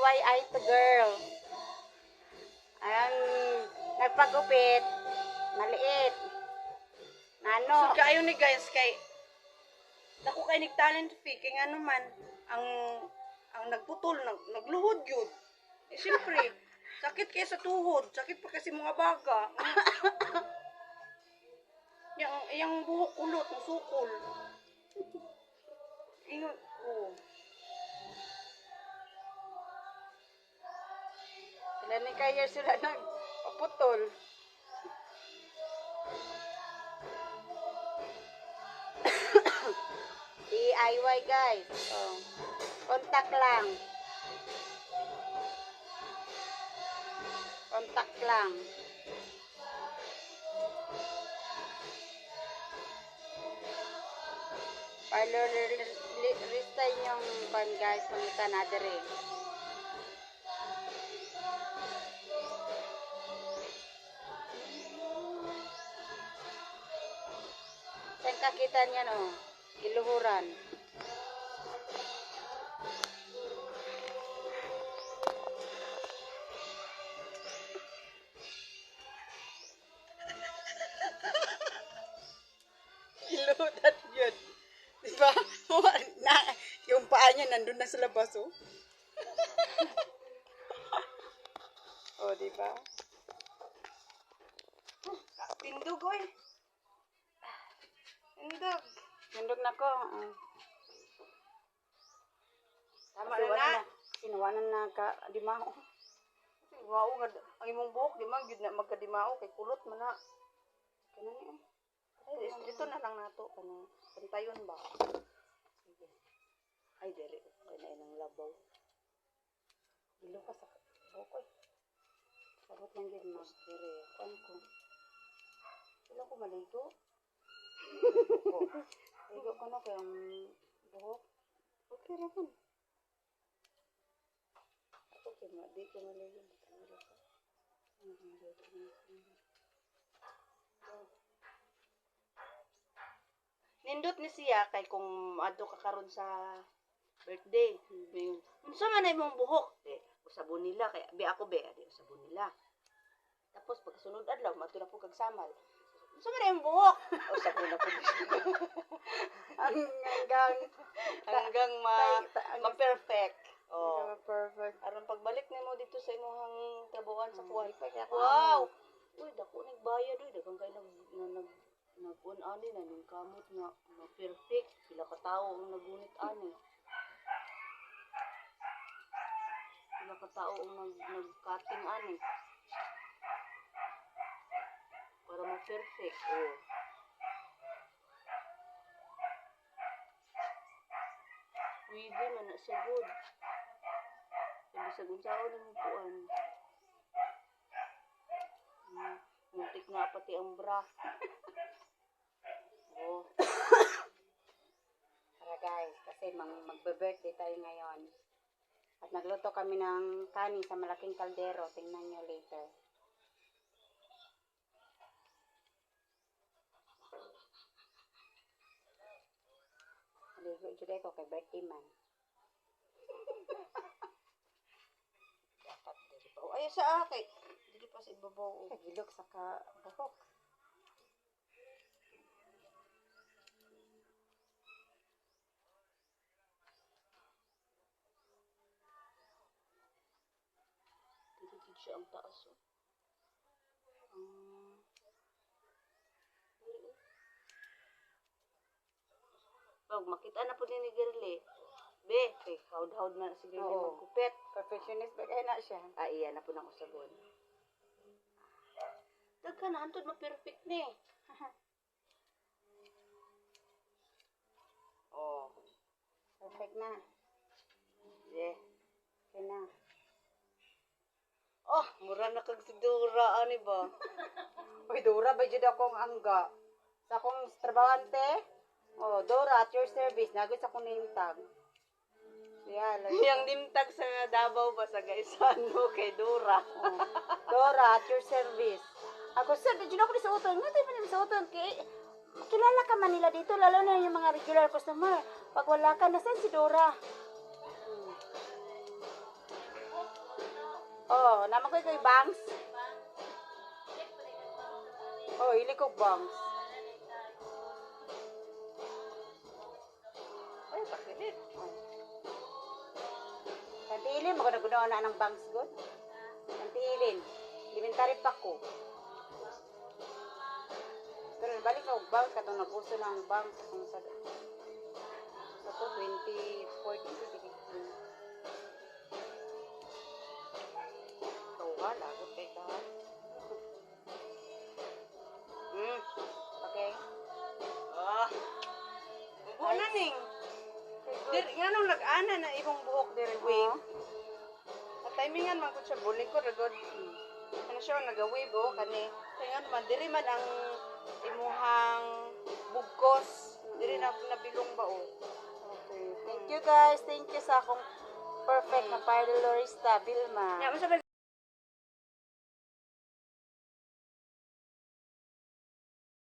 IYI to girl. Ang nagpagupit, maliit. Ano? So kayo ni guys kay dako kay nig talent fee kay ano man ang nagputol nagluhod gyud. Eh siyempre, sakit kay sa tuhod, sakit pa kasi mga baga. Yang buhok kulot, musukol. Ingon, oh. Sila ni kaya sila nagpaputol. DIY guys. Oh. Contact lang. Contact lang. Parlor resign yung pan guys, pangita na dere. Saan kakita niya no? Iluhuran. Iluhuran yun. Diba? Yung paa niya nandun na sa labas, oh. Oh, diba? Tindog, oy. Tindog. Nandog na ko. Tama na. Sinuwanan na ka di mao. Wow, ang imong buhok, di man, yun na magkadimao, kay kulot man na. Kana ni. Ay, dito na lang nato. Ano, pantayon ba? Sige. Ay, dali. Kaya na inang labaw. Ilo ka sa bukoy. Sabot lang din mo. Pero, ano ko? Sila ko maligo. Ligo ko na kayang buhok. Okay naman. Ako kaya di ko maligo. Nindot ni siya kay kung adto ka karon sa birthday. Unsa man ay mong buhok? Usabon nila kay bi ako be, di usabon nila. Tapos pag sunod adlaw mato na ko kag samal. Unsa man ay mong buhok? Usabon na ko. hanggang ma-perfect. Oh, perfect. aron pagbalik nimo dito sa imong trabahoan sa kuwan. Wow! Wow. Uy, dako nagbayad uy, daghang kay nag-un ani na ning kamot nga perfect pila ka tawo ang nagunit ani. Pila ka tawo ang nag-cutting ani. Para ma-perfect. Oh. Pwede man na siya good. Sabi sa gunsaon ng puan. Muntik nga pati ang bra. Oh. Tara guys, kasi magbe-birthday tayo ngayon. At nagluto kami ng kanin sa malaking kaldero. Tingnan nyo later. Maligo dyan ko kay birthday man. Dapat dili pa. Ay sa akin. Dili pa sa ibabaw. Kagilok sa buhok. Dili siya ang taas. Pag makita na po ni Girly. Be, kay haud-haud na si Girly Oo. magkupit. Perfectionist ba kaya na siya? Ah, iya na po ng usabon. Dagka na, antod ma-perfect ni. Oh. Perfect na. Yeah. Okay na. Oh, mura na kag si Dora, ani ba? Uy, Dora, ba dyan akong angga? Sa akong trabahante? Oh, Dora, at your service. Nagod sa akong nintag. Yeah, Yang dimtag sa Davao ba sa Gaisano kay Dora. Oh. Dora, at your service. Ako, sir, dyan ako sa uton. Nga tayo pa sa uton. Kilala ka man nila dito, lalo na yung mga regular customer. Pag wala ka, nasan si Dora? Naman ko kay bangs. Oh, ili ko bangs. Ay, pakilit. Kantiilin, maguna-guna na ng bangs good. Kantiilin. Elementary pa ko. Pero balik na og bangs katong napuso na ang bangs kung sa ako 2014 Wala, good kay ka. Okay. Ah. Wala ning. Nga nung nag-ana na imong buhok diri wave. At timingan man ko siya bulik ko ragod. Ano siya nag-wave o kani. Kaya naman diri man ang imuhang bugkos. Diri na nabilong ba o. Okay. Thank you guys. Thank you sa akong perfect na parlorista, Vilma. Nya mo